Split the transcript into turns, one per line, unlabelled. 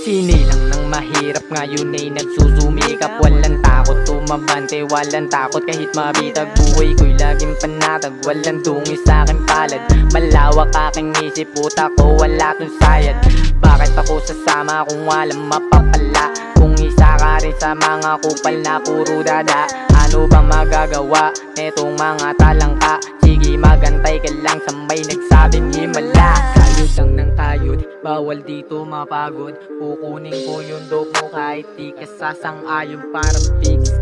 Sinilang ng mahirap ngayon ay nagsusumikap. Walang takot tumabante, walang takot kahit mabitag. Buhay ko'y laging panatag, walang dungi sa'king palad. Malawak aking isip, utak ko wala tong sayad. Bakit ako sasama kung walang mapapala? Kung isa ka rin sa mga kupal na puro dada, ano bang magagawa netong mga talangka? Sige magantay ka lang sa may nagsabing himala. Kayod lang ng kayod, bawal dito mapagod. Kukunin ko yung dope mo kahit di ka sasang-ayon, parang fix.